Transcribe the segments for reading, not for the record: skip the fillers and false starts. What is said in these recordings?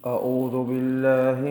أعوذ بالله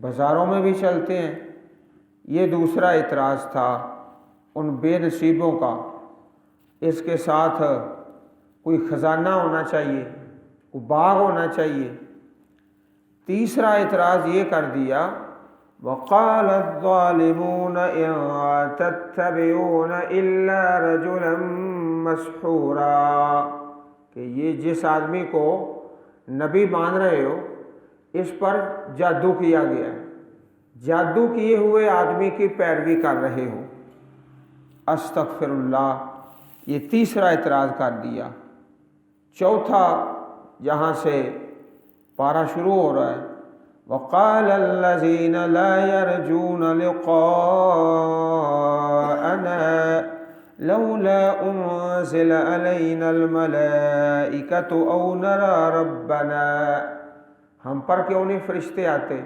بازاروں میں بھی چلتے ہیں۔ یہ دوسرا اعتراض تھا ان بے نصیبوں کا۔ اس کے ساتھ کوئی خزانہ ہونا چاہیے، کوئی باغ ہونا چاہیے۔ تیسرا اعتراض یہ کر دیا وَقَالَ الظَّالِمُونَ إِن تَتَّبِعُونَ إِلَّا رَجُلًا مَسْحُورًا، کہ یہ جس آدمی کو نبی مان رہے ہو اس پر جادو کیا گیا ہے، جادو کیے ہوئے آدمی کی پیروی کر رہے ہو۔ استغفر اللہ، یہ تیسرا اعتراض کر دیا۔ چوتھا جہاں سے پارہ شروع ہو رہا ہے وَقَالَ الَّذِينَ لَا يَرْجُونَ لِقَاءَنَا لَوْلَا أُنزِلَ عَلَيْنَا الْمَلَائِكَةُ أَوْ نَرَى رَبَّنَا، ہم پر کیوں نہیں فرشتے آتے؟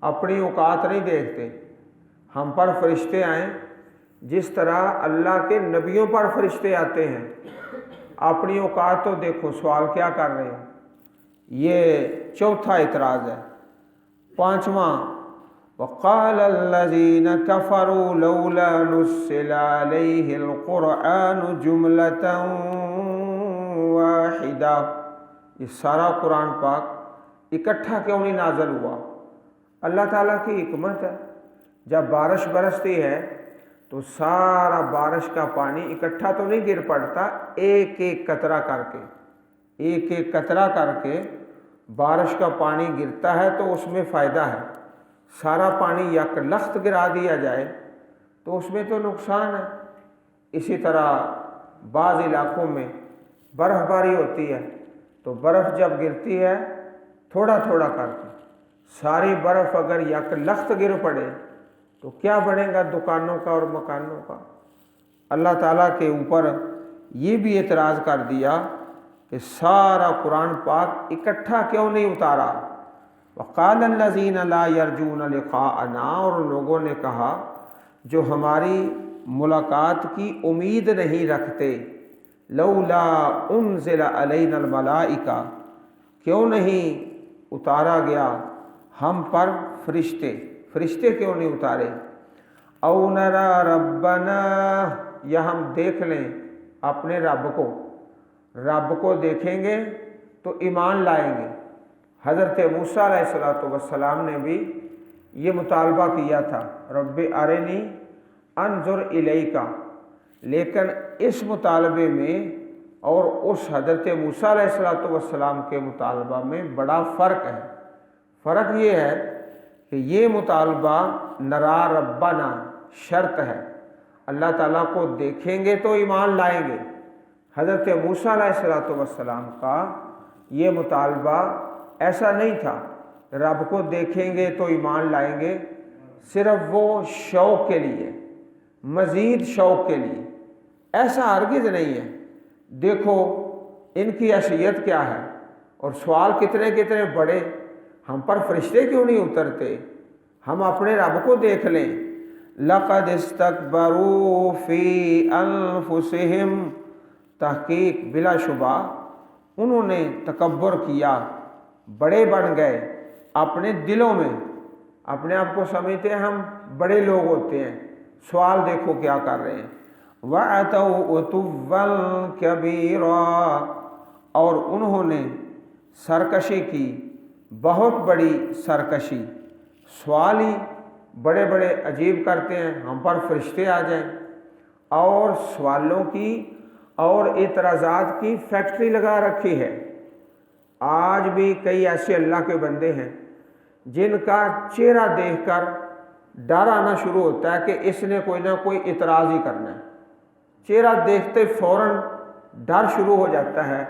اپنی اوقات نہیں دیکھتے، ہم پر فرشتے آئیں جس طرح اللہ کے نبیوں پر فرشتے آتے ہیں۔ اپنی اوقات تو دیکھو، سوال کیا کر رہے ہیں؟ یہ چوتھا اعتراض ہے۔ پانچواں وَقَالَ الَّذِينَ كَفَرُوا لَوْلَا نُزِّلَ عَلَيْهِ الْقُرْآنُ جُمْلَةً وَاحِدَةً، یہ سارا قرآن پاک اکٹھا کیوں نہیں نازل ہوا؟ اللہ تعالیٰ کی حکمت ہے، جب بارش برستی ہے تو سارا بارش کا پانی اکٹھا تو نہیں گر پڑتا، ایک ایک قطرہ کر کے، ایک ایک قطرہ کر کے بارش کا پانی گرتا ہے تو اس میں فائدہ ہے۔ سارا پانی یک لخت گرا دیا جائے تو اس میں تو نقصان ہے۔ اسی طرح بعض علاقوں میں برف باری ہوتی ہے تو برف جب گرتی ہے تھوڑا تھوڑا کر کے، ساری برف اگر یک لخت گر پڑے تو کیا بنے گا دکانوں کا اور مکانوں کا؟ اللہ تعالیٰ کے اوپر یہ بھی اعتراض کر دیا کہ سارا قرآن پاک اکٹھا کیوں نہیں اتارا؟ وَقَالَ الَّذِينَ لَا يَرْجُونَ لِقَاءَنَا، اور لوگوں نے کہا جو ہماری ملاقات کی امید نہیں رکھتے، لَوْلَا أُنزِلَ عَلَيْنَا الْمَلَائِكَةُ، کیوں نہیں اتارا گیا ہم پر فرشتے؟ فرشتے کیوں نہیں اتارے؟ اَوْ نَرَى رَبَّنَا، یا ہم دیکھ لیں اپنے رب کو، رب کو دیکھیں گے تو ایمان لائیں گے۔ حضرت موسیٰ علیہ السلام نے بھی یہ مطالبہ کیا تھا رب ارنی انظر الیک، لیکن اس مطالبے میں اور اس حضرت موسیٰ علیہ السلام کے مطالبہ میں بڑا فرق ہے۔ فرق یہ ہے کہ یہ مطالبہ نرا ربنا شرط ہے، اللہ تعالیٰ کو دیکھیں گے تو ایمان لائیں گے۔ حضرت موسیٰ علیہ السلام کا یہ مطالبہ ایسا نہیں تھا رب کو دیکھیں گے تو ایمان لائیں گے، صرف وہ شوق کے لیے، مزید شوق کے لیے، ایسا ہرگز نہیں ہے۔ دیکھو ان کی حیثیت کیا ہے، اور سوال کتنے کتنے بڑے، ہم پر فرشتے کیوں نہیں اترتے؟ ہم اپنے رب کو دیکھ لیں۔ لَقَدِ اسْتَكْبَرُوا فِي أَنفُسِهِمْ، تحقیق بلا شبہ انہوں نے تکبر کیا، بڑے بن گئے اپنے دلوں میں، اپنے آپ کو سمجھتے ہیں ہم بڑے لوگ ہوتے ہیں۔ سوال دیکھو کیا کر رہے ہیں، وَأَتَوْا عُتُوًّا كَبِيرًا، اور انہوں نے سرکشی کی، بہت بڑی سرکشی۔ سوال ہی بڑے بڑے عجیب کرتے ہیں، ہم پر فرشتے آ جائیں، اور سوالوں کی اور اعتراضات کی فیکٹری لگا رکھی ہے۔ آج بھی کئی ایسے اللہ کے بندے ہیں جن کا چہرہ دیکھ کر ڈر آنا شروع ہوتا ہے کہ اس نے کوئی نہ کوئی اعتراض ہی کرنا ہے۔ چہرہ دیکھتے فوراً ڈر شروع ہو جاتا ہے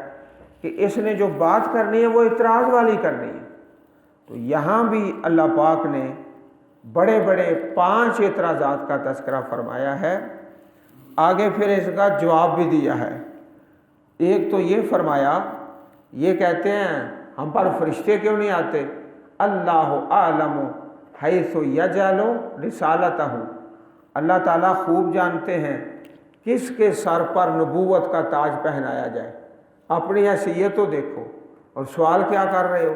کہ اس نے جو بات کرنی ہے وہ اعتراض والی کرنی ہے۔ تو یہاں بھی اللہ پاک نے بڑے بڑے 5 اعتراضات کا تذکرہ فرمایا ہے، آگے پھر اس کا جواب بھی دیا ہے۔ ایک تو یہ فرمایا، یہ کہتے ہیں ہم پر فرشتے کیوں نہیں آتے؟ اللہ اعلم حیث یجعل رسالتہ، اللہ تعالیٰ خوب جانتے ہیں کس کے سر پر نبوت کا تاج پہنایا جائے۔ اپنی حیثیت تو دیکھو، اور سوال کیا کر رہے ہو؟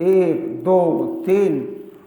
1, 2, 3,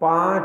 5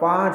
5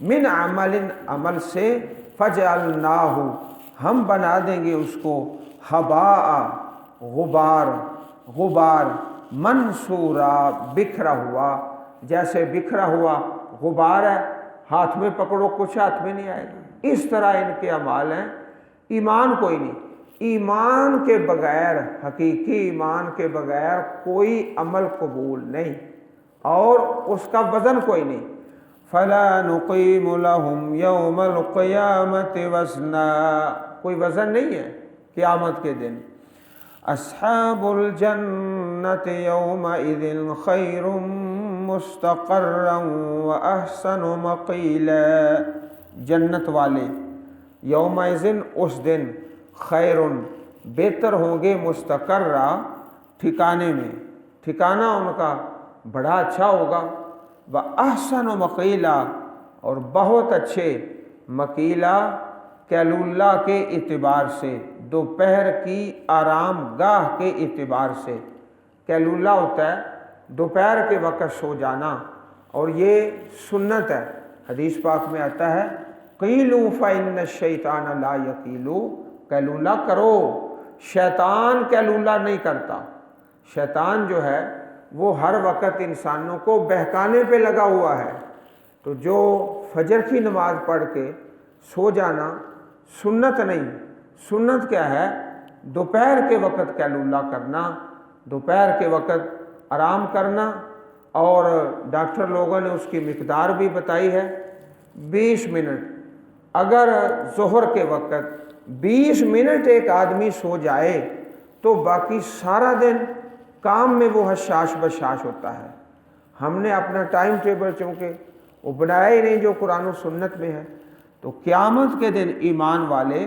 من عمل عمل سے فجعلناہ ہم بنا دیں گے اس کو ہباء غبار غبار منصورا بکھرا ہوا، جیسے بکھرا ہوا غبار ہے، ہاتھ میں پکڑو کچھ ہاتھ میں نہیں آئے گا، اس طرح ان کے اعمال ہیں۔ ایمان کوئی نہیں، ایمان کے بغیر، حقیقی ایمان کے بغیر کوئی عمل قبول نہیں، اور اس کا وزن کوئی نہیں۔ فَلَا نُقِيمُ لَهُمْ يَوْمَ الْقِيَامَةِ وَزْنًا، کوئی وزن نہیں ہے قیامت کے دن۔ أَصْحَابُ الْجَنَّةِ يَوْمَئِذٍ خَيْرٌ مُسْتَقَرًّا وَأَحْسَنُ مَقِيلًا، جنت والے یومئذٍ اس دن خیرٌ بہتر ہوں گے، مستقرہ ٹھکانے میں، ٹھکانہ ان کا بڑا اچھا ہوگا، وَأَحْسَنُ مَقِيلًا اور بہت اچھے، مقیلہ قیلولہ کے اعتبار سے، دوپہر کی آرام گاہ کے اعتبار سے۔ قیلولہ ہوتا ہے دوپہر کے وقت سو جانا، اور یہ سنت ہے، حدیث پاک میں آتا ہے قیلوا فإن الشیطان لا یقیل، قیلولہ کرو، شیطان قیلولہ نہیں کرتا۔ شیطان جو ہے وہ ہر وقت انسانوں کو بہکانے پہ لگا ہوا ہے، تو جو فجر کی نماز پڑھ کے سو جانا سنت نہیں، سنت کیا ہے؟ دوپہر کے وقت قیلولہ کرنا، دوپہر کے وقت آرام کرنا، اور ڈاکٹر لوگوں نے اس کی مقدار بھی بتائی ہے 20 منٹ۔ اگر ظہر کے وقت 20 منٹ ایک آدمی سو جائے تو باقی سارا دن کام میں وہ حشاش بشاش ہوتا ہے۔ ہم نے اپنا ٹائم ٹیبل چونکہ وہ بنایا ہی نہیں جو قرآن و سنت میں ہے، تو قیامت کے دن ایمان والے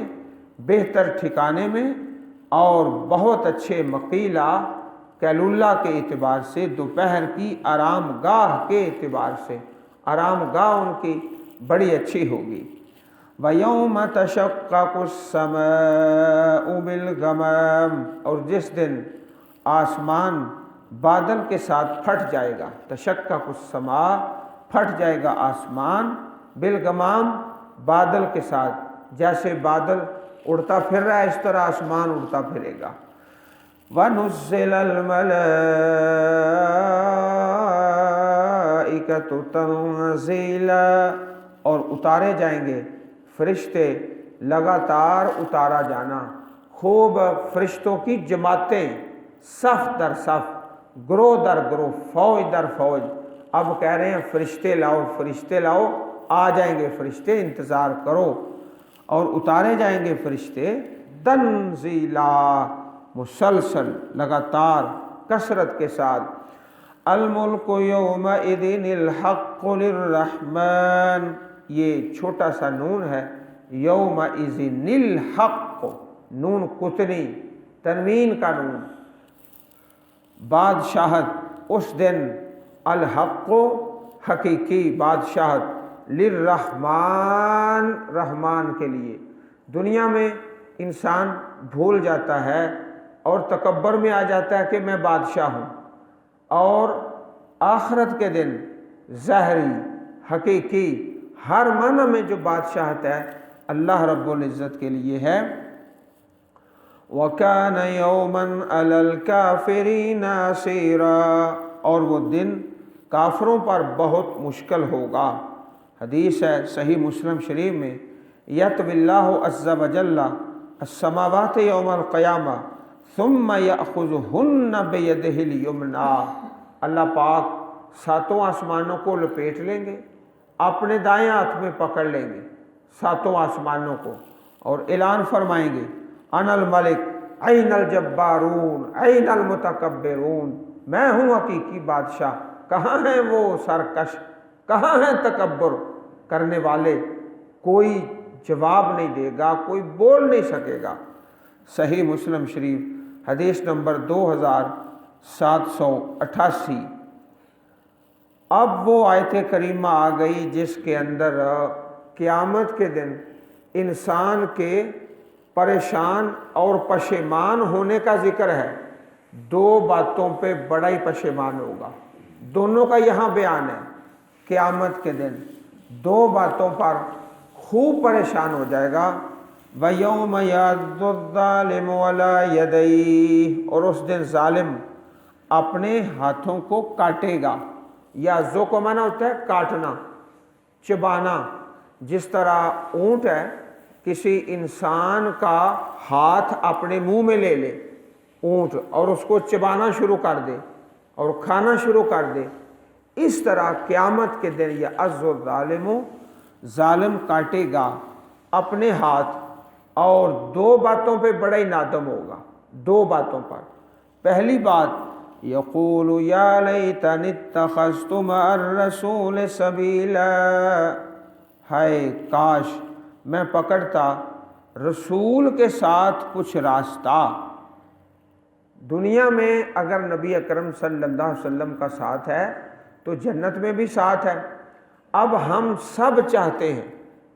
بہتر ٹھکانے میں اور بہت اچھے مقیلہ قیلولہ کے اعتبار سے، دوپہر کی آرام گاہ کے اعتبار سے، آرام گاہ ان کی بڑی اچھی ہوگی۔ وَيَوْمَ تَشَقَّقُ السَّمَاءُ بِالْغَمَامِ اور جس دن آسمان بادل کے ساتھ پھٹ جائے گا، تشقق السماء پھٹ جائے گا آسمان، بالغمام بادل کے ساتھ، جیسے بادل اڑتا پھر رہا ہے اس طرح آسمان اڑتا پھرے گا۔ وَنُزِّلَ الْمَلَائِكَةُ تَنزِيلًا اور اتارے جائیں گے فرشتے، لگاتار اتارا جانا، خوب فرشتوں کی جماعتیں صف در صف، گروہ در گروہ، فوج در فوج، اب کہہ رہے ہیں فرشتے لاؤ فرشتے لاؤ، آ جائیں گے فرشتے، انتظار کرو، اور اتارے جائیں گے فرشتے تنزیلا، مسلسل لگاتار کثرت کے ساتھ۔ الملک یومئذ الحق للرحمن، یہ چھوٹا سا نون ہے، یومئذ الحق، نون کتنی تنوین کا نون، بادشاہت اس دن، الحق حقیقی بادشاہت، للرحمن رحمان کے لیے۔ دنیا میں انسان بھول جاتا ہے اور تکبر میں آ جاتا ہے کہ میں بادشاہ ہوں، اور آخرت کے دن ظاہری حقیقی ہر معنی میں جو بادشاہت ہے اللہ رب العزت کے لیے ہے۔ وَكَانَ يَوْمًا عَلَى الْكَافِرِينَ عَسِيرًا اور وہ دن کافروں پر بہت مشکل ہوگا۔ حدیث ہے صحیح مسلم شریف میں، یَطْوِی اللَّهُ عَزَّ وَجَلَّ السَّمَاوَاتِ یَوْمَ الْقِیَامَةِ ثُمَّ يَأْخُذُهُنَّ بِیَدِهِ الْیُمْنَىٰ، اللہ پاک ساتوں آسمانوں کو لپیٹ لیں گے، اپنے دائیں ہاتھ میں پکڑ لیں گے ساتوں آسمانوں کو، اور اعلان فرمائیں گے انا الملک این الجبارون این المتکبرون، میں ہوں حقیقی بادشاہ، کہاں ہیں وہ سرکش، کہاں ہیں تکبر کرنے والے؟ کوئی جواب نہیں دے گا، کوئی بول نہیں سکے گا۔ صحیح مسلم شریف حدیث نمبر 2788۔ اب وہ آیت کریمہ آ گئی جس کے اندر قیامت کے دن انسان کے پریشان اور پشیمان ہونے کا ذکر ہے۔ دو باتوں پہ بڑا ہی پشیمان ہوگا، دونوں کا یہاں بیان ہے۔ قیامت کے دن دو باتوں پر خوب پریشان ہو جائے گا۔ وَيَوْمَ يَعَضُّ الظَّالِمُ عَلَىٰ يَدَيْهِ، اور اس دن ظالم اپنے ہاتھوں کو کاٹے گا۔ یا زو کو معنی ہوتا ہے کاٹنا، چبانا۔ جس طرح اونٹ ہے کسی انسان کا ہاتھ اپنے منہ میں لے لے اونٹ اور اس کو چبانا شروع کر دے اور کھانا شروع کر دے، اس طرح قیامت کے دن یعض الظالم، ظالم کاٹے گا اپنے ہاتھ، اور دو باتوں پہ بڑا ہی نادم ہوگا، دو باتوں پر۔ پہلی بات یقول یا لیتنی اتخذت مع الرسول سبیلا، ہائے کاش میں پکڑتا رسول کے ساتھ کچھ راستہ۔ دنیا میں اگر نبی اکرم صلی اللہ علیہ وسلم کا ساتھ ہے تو جنت میں بھی ساتھ ہے۔ اب ہم سب چاہتے ہیں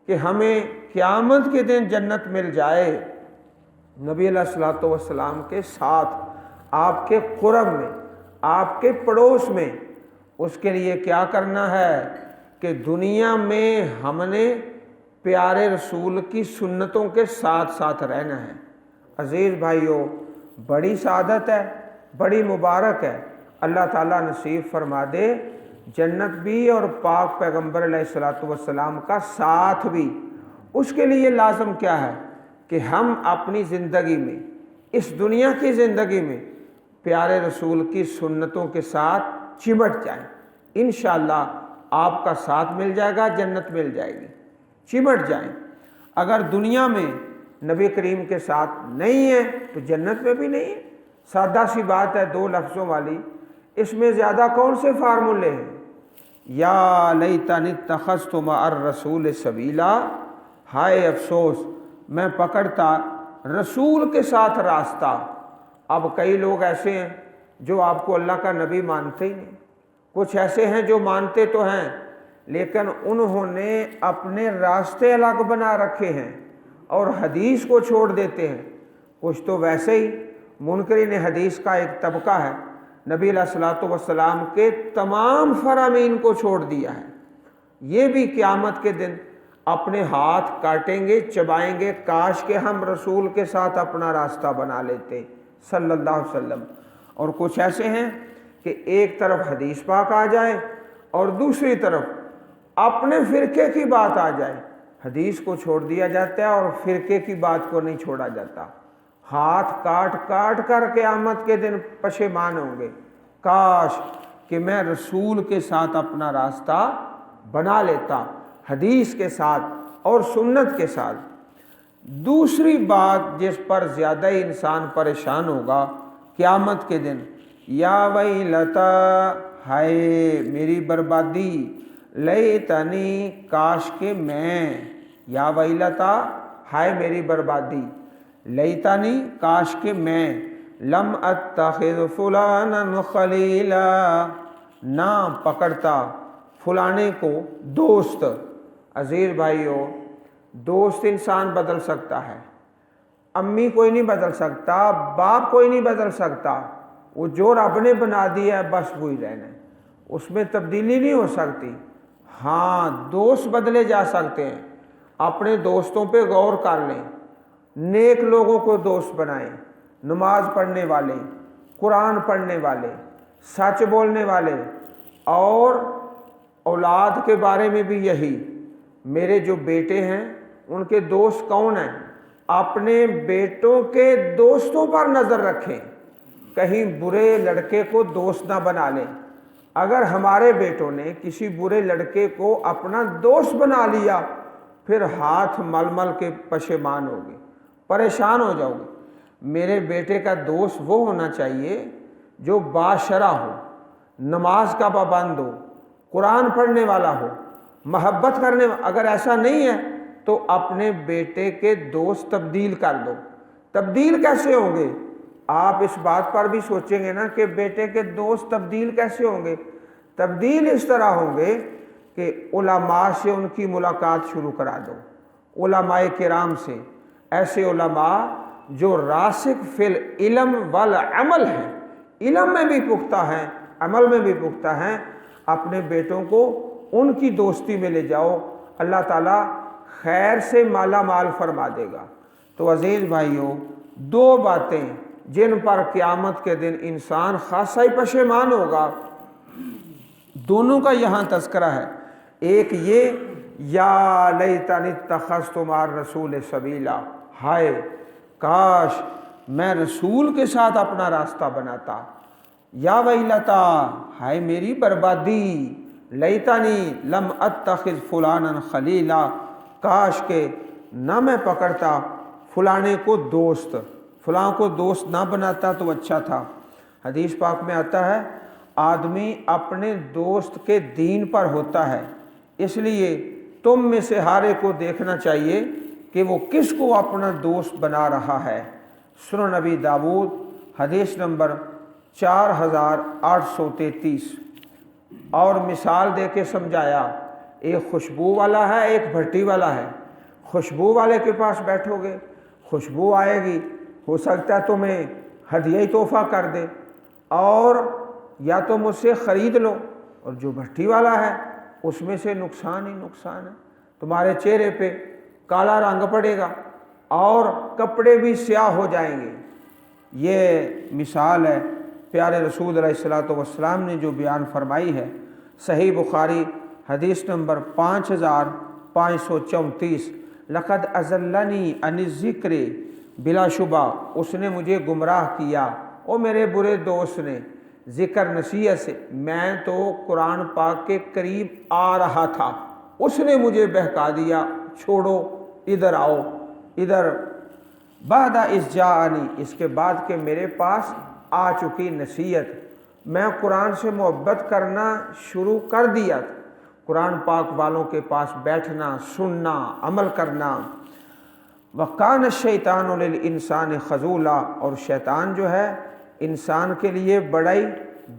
کہ ہمیں قیامت کے دن جنت مل جائے نبی علیہ الصلوۃ والسلام کے ساتھ، آپ کے قرب میں، آپ کے پڑوس میں۔ اس کے لیے کیا کرنا ہے کہ دنیا میں ہم نے پیارے رسول کی سنتوں کے ساتھ ساتھ رہنا ہے۔ عزیز بھائیو، بڑی سعادت ہے، بڑی مبارک ہے۔ اللہ تعالیٰ نصیب فرما دے جنت بھی اور پاک پیغمبر علیہ الصلوۃ والسلام کا ساتھ بھی۔ اس کے لیے لازم کیا ہے کہ ہم اپنی زندگی میں، اس دنیا کی زندگی میں پیارے رسول کی سنتوں کے ساتھ چمٹ جائیں۔ انشاءاللہ آپ کا ساتھ مل جائے گا، جنت مل جائے گی۔ چمٹ جائیں۔ اگر دنیا میں نبی کریم کے ساتھ نہیں ہے تو جنت میں بھی نہیں ہے۔ سادہ سی بات ہے، دو لفظوں والی، اس میں زیادہ کون سے فارمولے ہیں؟ یا لیتنی اتخذت مع الرسول سبیلا، ہائے افسوس میں پکڑتا رسول کے ساتھ راستہ۔ اب کئی لوگ ایسے ہیں جو آپ کو اللہ کا نبی مانتے ہی نہیں، کچھ ایسے ہیں جو مانتے تو ہیں لیکن انہوں نے اپنے راستے الگ بنا رکھے ہیں اور حدیث کو چھوڑ دیتے ہیں۔ کچھ تو ویسے ہی منکرین حدیث کا ایک طبقہ ہے، نبی علیہ الصلوۃ والسلام کے تمام فرامین کو چھوڑ دیا ہے۔ یہ بھی قیامت کے دن اپنے ہاتھ کاٹیں گے، چبائیں گے، کاش کہ ہم رسول کے ساتھ اپنا راستہ بنا لیتے صلی اللہ علیہ وسلم۔ اور کچھ ایسے ہیں کہ ایک طرف حدیث پاک آ جائے اور دوسری طرف اپنے فرقے کی بات آ جائے، حدیث کو چھوڑ دیا جاتا ہے اور فرقے کی بات کو نہیں چھوڑا جاتا۔ ہاتھ کاٹ کاٹ کر قیامت کے دن پشیمان ہوں گے، کاش کہ میں رسول کے ساتھ اپنا راستہ بنا لیتا، حدیث کے ساتھ اور سنت کے ساتھ۔ دوسری بات جس پر زیادہ ہی انسان پریشان ہوگا قیامت کے دن، یا ویلتا، ہائے میری بربادی، لیتنی، کاش کہ میں، یا ویلتا، ہائے میری بربادی، لیتنی، کاش کہ میں، لم اتخذ فلانا خلیلا، نہ پکڑتا فلانے کو دوست۔ عزیز بھائیو، دوست انسان بدل سکتا ہے، امی کوئی نہیں بدل سکتا، باپ کوئی نہیں بدل سکتا، وہ جو رب نے بنا دیا ہے بس وہی رہنا ہے، اس میں تبدیلی نہیں ہو سکتی۔ ہاں دوست بدلے جا سکتے ہیں، اپنے دوستوں پہ غور کر لیں، نیک لوگوں کو دوست بنائیں، نماز پڑھنے والے، قرآن پڑھنے والے، سچ بولنے والے۔ اور اولاد کے بارے میں بھی یہی، میرے جو بیٹے ہیں ان کے دوست کون ہیں؟ اپنے بیٹوں کے دوستوں پر نظر رکھیں، کہیں برے لڑکے کو دوست نہ بنا لیں۔ اگر ہمارے بیٹوں نے کسی برے لڑکے کو اپنا دوست بنا لیا پھر ہاتھ مل مل کے پشیمان ہوگے، پریشان ہو جاؤ گے۔ میرے بیٹے کا دوست وہ ہونا چاہیے جو باشرع ہو، نماز کا پابند ہو، قرآن پڑھنے والا ہو، محبت کرنے والا۔ اگر ایسا نہیں ہے تو اپنے بیٹے کے دوست تبدیل کر دو۔ تبدیل کیسے ہوں گے؟ آپ اس بات پر بھی سوچیں گے نا کہ بیٹے کے دوست تبدیل کیسے ہوں گے؟ تبدیل اس طرح ہوں گے کہ علماء سے ان کی ملاقات شروع کرا دو، علماء کرام سے، ایسے علماء جو راسخ فی العلم والعمل ہیں، علم میں بھی پختہ ہیں، عمل میں بھی پختہ ہیں۔ اپنے بیٹوں کو ان کی دوستی میں لے جاؤ، اللہ تعالیٰ خیر سے مالا مال فرما دے گا۔ تو عزیز بھائیوں، دو باتیں جن پر قیامت کے دن انسان خاصا ہی پشیمان ہوگا، دونوں کا یہاں تذکرہ ہے۔ ایک یہ، یا لیتنی اتخذت مع الرسول سبیلا، ہائے کاش میں رسول کے ساتھ اپنا راستہ بناتا، یا ویلتا، ہائے میری بربادی، لیتنی لم اتخذ فلانا خلیلا، کاش کہ نہ میں پکڑتا فلانے کو دوست، فلاں کو دوست نہ بناتا تو اچھا تھا۔ حدیث پاک میں آتا ہے آدمی اپنے دوست کے دین پر ہوتا ہے، اس لیے تم میں سے ہر ایک کو دیکھنا چاہیے کہ وہ کس کو اپنا دوست بنا رہا ہے۔ سنن نبی داؤد حدیث نمبر 4833۔ اور مثال دے کے سمجھایا، ایک خوشبو والا ہے، ایک بھٹی والا ہے۔ خوشبو والے کے پاس بیٹھو گے، خوشبو آئے گی، ہو سکتا ہے تمہیں ہدیہ ہی تحفہ کر دے، اور یا تو مجھ سے خرید لو، اور جو بھٹی والا ہے اس میں سے نقصان ہی نقصان ہے، تمہارے چہرے پہ کالا رنگ پڑے گا اور کپڑے بھی سیاہ ہو جائیں گے۔ یہ مثال ہے پیارے رسول علیہ الصلوۃ والسلام نے جو بیان فرمائی ہے۔ صحیح بخاری حدیث نمبر 5534۔ لقد اضلنی عن الذکر، بلا شبہ اس نے مجھے گمراہ کیا، او میرے برے دوست نے، ذکر نصیحت سے۔ میں تو قرآن پاک کے قریب آ رہا تھا، اس نے مجھے بہکا دیا، چھوڑو ادھر آؤ ادھر۔ بعد اذ جاءنی، اس کے بعد کہ میرے پاس آ چکی نصیحت، میں قرآن سے محبت کرنا شروع کر دیا تھا، قرآن پاک والوں کے پاس بیٹھنا، سننا، عمل کرنا۔ وَقَانَ الشَّيْطَانُ لِلْإِنسَانِ خَذُولًا، اور شیطان جو ہے انسان کے لیے بڑا ہی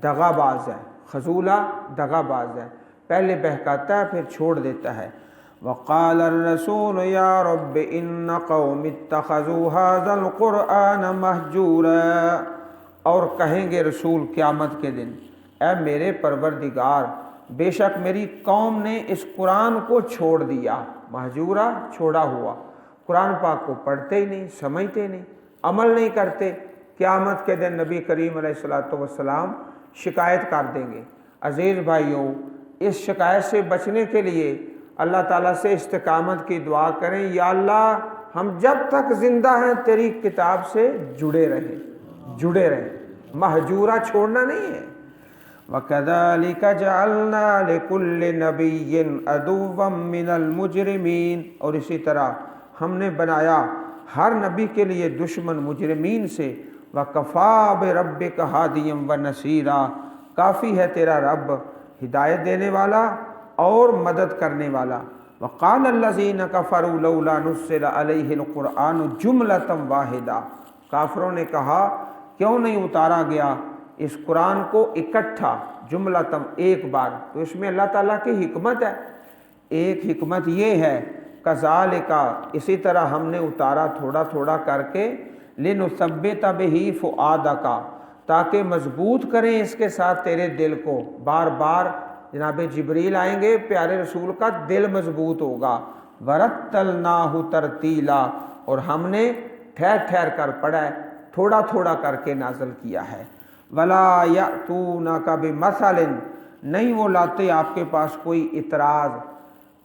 دغا باز ہے۔ خذولا دغا باز ہے، پہلے بہکاتا ہے پھر چھوڑ دیتا ہے۔ وَقَالَ الرَّسُولُ يَا رَبِّ إِنَّ قَوْمِ اتَّخَذُوا هَذَا الْقُرْآنَ مَهْجُورًا، اور کہیں گے رسول قیامت کے دن، اے میرے پروردگار، بے شک میری قوم نے اس قرآن کو چھوڑ دیا۔ مہجورا، چھوڑا ہوا، قرآن پاک کو پڑھتے ہی نہیں، سمجھتے نہیں، عمل نہیں کرتے۔ قیامت کے دن نبی کریم علیہ الصلوۃ والسلام شکایت کر دیں گے۔ عزیز بھائیوں، اس شکایت سے بچنے کے لیے اللہ تعالیٰ سے استقامت کی دعا کریں، یا اللہ ہم جب تک زندہ ہیں تیری کتاب سے جڑے رہیں، مہجورا چھوڑنا نہیں ہے۔ وَكَذَلِكَ جَعَلْنَا لِكُلِّ نَبِيٍّ عَدُوًّا مِّنَ الْمُجْرِمِينَ، اور اسی طرح ہم نے بنایا ہر نبی کے لیے دشمن مجرمین سے۔ وَكَفَىٰ بِرَبِّكَ هَادِيًا وَنَصِيرًا، کافی ہے تیرا رب ہدایت دینے والا اور مدد کرنے والا۔ وَقَالَ الَّذِينَ كَفَرُوا لَوْلَا نُزِّلَ عَلَيْهِ الْقُرْآنُ جُمْلَةً وَاحِدَةً، کافروں نے کہا کیوں نہیں اتارا گیا اس قرآن کو اکٹھا، جملتم ایک بار۔ تو اس میں اللہ تعالیٰ کی حکمت ہے۔ ایک حکمت یہ ہے، کذالک، اسی طرح ہم نے اتارا تھوڑا تھوڑا کر کے، لنثبت بہ فؤادک، تاکہ مضبوط کریں اس کے ساتھ تیرے دل کو۔ بار بار جناب جبریل آئیں گے، پیارے رسول کا دل مضبوط ہوگا۔ ورتلناہ ترتیلا، اور ہم نے ٹھہر ٹھہر کر پڑھا ہے، تھوڑا تھوڑا کر کے نازل کیا ہے۔ ولا یأتونک بمثل، نہیں وہ لاتے آپ کے پاس کوئی اعتراض،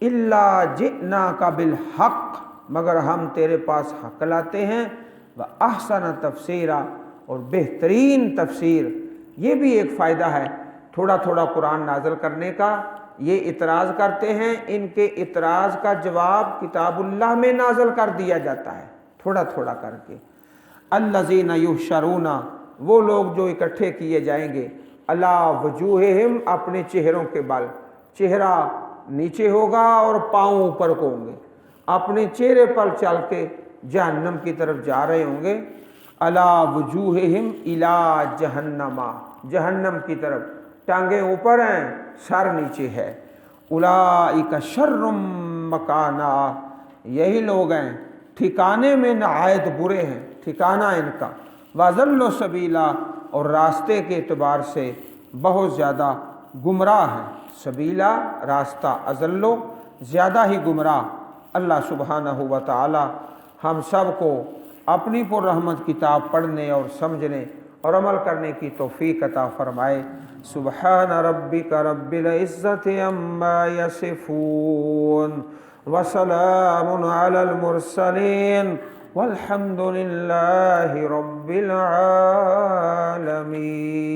الا جئناک بالحق، مگر ہم تیرے پاس حق لاتے ہیں۔ واحسن تفسیرا، اور بہترین تفسیر۔ یہ بھی ایک فائدہ ہے تھوڑا تھوڑا قرآن نازل کرنے کا۔ یہ اعتراض کرتے ہیں، ان کے اعتراض کا جواب کتاب اللہ میں نازل کر دیا جاتا ہے تھوڑا تھوڑا کر کے۔ الذین یحشرون، وہ لوگ جو اکٹھے کیے جائیں گے، علی وجوہہم، اپنے چہروں کے بل، چہرہ نیچے ہوگا اور پاؤں اوپر کو ہوں گے، اپنے چہرے پر چل کے جہنم کی طرف جا رہے ہوں گے۔ علی وجوہہم الی جہنم، جہنم کی طرف، ٹانگیں اوپر ہیں، سر نیچے ہے۔ اولئک شر مکانا، یہی لوگ ہیں ٹھکانے میں نہایت برے ہیں، ٹھکانہ ان کا۔ وَأَضَلُّ سَبِيلًا، اور راستے کے اعتبار سے بہت زیادہ گمراہ ہیں۔ سبیلا راستہ، اضلو زیادہ ہی گمراہ۔ اللہ سبحانہ و تعالی ہم سب کو اپنی پر رحمت کتاب پڑھنے اور سمجھنے اور عمل کرنے کی توفیق عطا فرمائے۔ سبحان ربک رب العزت عما یصفون وسلام علی المرسلین والحمد للہ رب العالمین۔